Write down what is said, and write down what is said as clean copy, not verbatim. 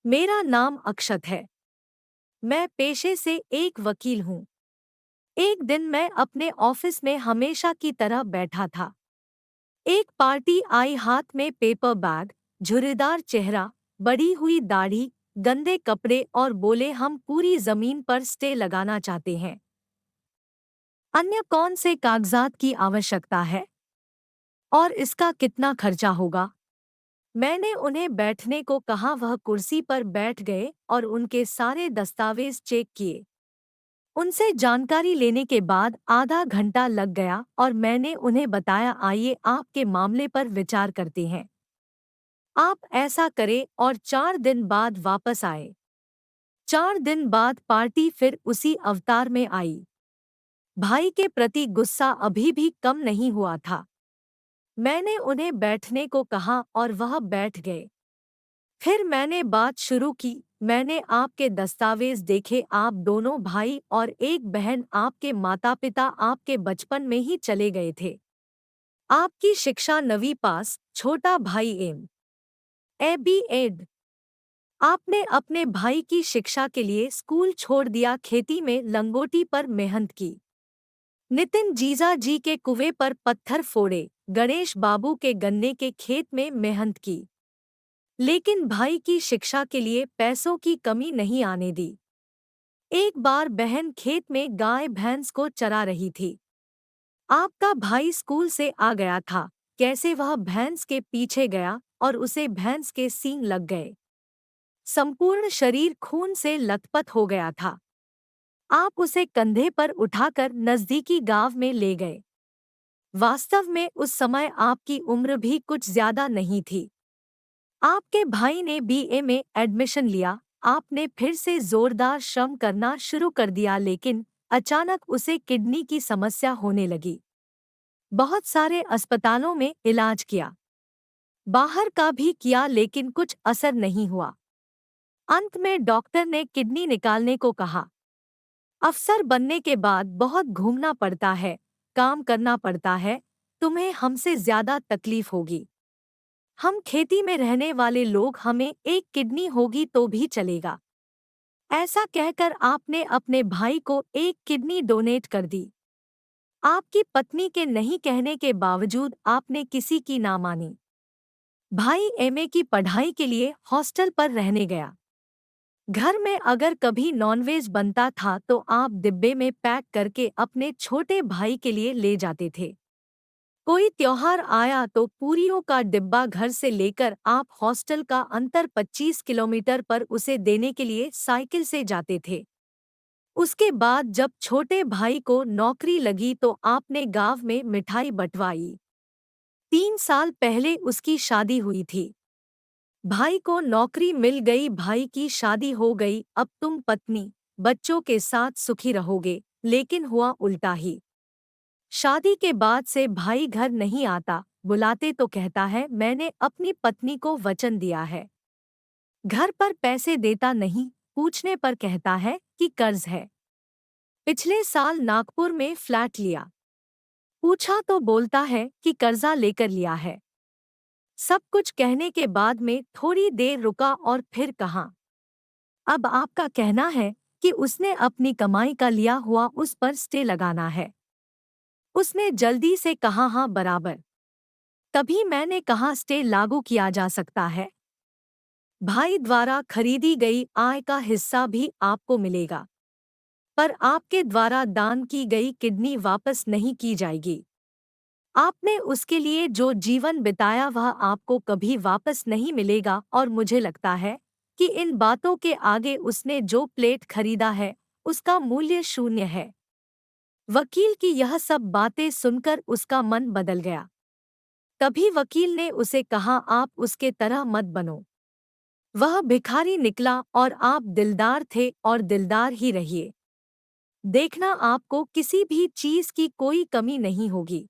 मेरा नाम अक्षत है। मैं पेशे से एक वकील हूँ। एक दिन मैं अपने ऑफिस में हमेशा की तरह बैठा था। एक पार्टी आई, हाथ में पेपर बैग, झुर्रीदार चेहरा, बढ़ी हुई दाढ़ी, गंदे कपड़े और बोले हम पूरी जमीन पर स्टे लगाना चाहते हैं। अन्य कौन से कागजात की आवश्यकता है और इसका कितना खर्चा होगा? मैंने उन्हें बैठने को कहा, वह कुर्सी पर बैठ गए और उनके सारे दस्तावेज चेक किए। उनसे जानकारी लेने के बाद आधा घंटा लग गया और मैंने उन्हें बताया, आइए आपके मामले पर विचार करते हैं। आप ऐसा करें और 4 दिन बाद वापस आए। 4 दिन बाद पार्टी फिर उसी अवतार में आई। भाई के प्रति गुस्सा अभी भी कम नहीं हुआ था। मैंने उन्हें बैठने को कहा और वह बैठ गए। फिर मैंने बात शुरू की, मैंने आपके दस्तावेज देखे, आप दोनों भाई और एक बहन, आपके माता पिता आपके बचपन में ही चले गए थे। आपकी शिक्षा 9वीं पास, छोटा भाई बी एड। आपने अपने भाई की शिक्षा के लिए स्कूल छोड़ दिया, खेती में लंगोटी पर मेहनत की, नितिन जीजा जी के कुएं पर पत्थर फोड़े, गणेश बाबू के गन्ने के खेत में मेहनत की, लेकिन भाई की शिक्षा के लिए पैसों की कमी नहीं आने दी। एक बार बहन खेत में गाय भैंस को चरा रही थी। आपका भाई स्कूल से आ गया था, कैसे वह भैंस के पीछे गया और उसे भैंस के सींग लग गए। संपूर्ण शरीर खून से लथपथ हो गया था। आप उसे कंधे पर उठाकर नजदीकी गांव में ले गए। वास्तव में उस समय आपकी उम्र भी कुछ ज्यादा नहीं थी। आपके भाई ने बीए में एडमिशन लिया। आपने फिर से जोरदार श्रम करना शुरू कर दिया, लेकिन अचानक उसे किडनी की समस्या होने लगी। बहुत सारे अस्पतालों में इलाज किया, बाहर का भी किया, लेकिन कुछ असर नहीं हुआ। अंत में डॉक्टर ने किडनी निकालने को कहा। अफसर बनने के बाद बहुत घूमना पड़ता है, काम करना पड़ता है, तुम्हें हमसे ज्यादा तकलीफ होगी। हम खेती में रहने वाले लोग, हमें एक किडनी होगी तो भी चलेगा। ऐसा कहकर आपने अपने भाई को एक किडनी डोनेट कर दी। आपकी पत्नी के नहीं कहने के बावजूद आपने किसी की ना मानी। भाई एमए की पढ़ाई के लिए हॉस्टल पर रहने गया। घर में अगर कभी नॉनवेज बनता था तो आप डिब्बे में पैक करके अपने छोटे भाई के लिए ले जाते थे। कोई त्योहार आया तो पूरियों का डिब्बा घर से लेकर आप हॉस्टल का अंतर 25 किलोमीटर पर उसे देने के लिए साइकिल से जाते थे। उसके बाद जब छोटे भाई को नौकरी लगी तो आपने गांव में मिठाई बंटवाई। 3 साल पहले उसकी शादी हुई थी। भाई को नौकरी मिल गई, भाई की शादी हो गई, अब तुम पत्नी बच्चों के साथ सुखी रहोगे, लेकिन हुआ उल्टा ही। शादी के बाद से भाई घर नहीं आता, बुलाते तो कहता है मैंने अपनी पत्नी को वचन दिया है। घर पर पैसे देता नहीं, पूछने पर कहता है कि कर्ज है। पिछले साल नागपुर में फ्लैट लिया, पूछा तो बोलता है कि कर्जा लेकर लिया है। सब कुछ कहने के बाद में थोड़ी देर रुका और फिर कहा, अब आपका कहना है कि उसने अपनी कमाई का लिया हुआ उस पर स्टे लगाना है। उसने जल्दी से कहा, हाँ बराबर। तभी मैंने कहा स्टे लागू किया जा सकता है। भाई द्वारा खरीदी गई आय का हिस्सा भी आपको मिलेगा, पर आपके द्वारा दान की गई किडनी वापस नहीं की जाएगी। आपने उसके लिए जो जीवन बिताया वह आपको कभी वापस नहीं मिलेगा, और मुझे लगता है कि इन बातों के आगे उसने जो प्लेट खरीदा है उसका मूल्य शून्य है। वकील की यह सब बातें सुनकर उसका मन बदल गया। तभी वकील ने उसे कहा, आप उसके तरह मत बनो। वह भिखारी निकला और आप दिलदार थे और दिलदार ही रहिए। देखना आपको किसी भी चीज की कोई कमी नहीं होगी।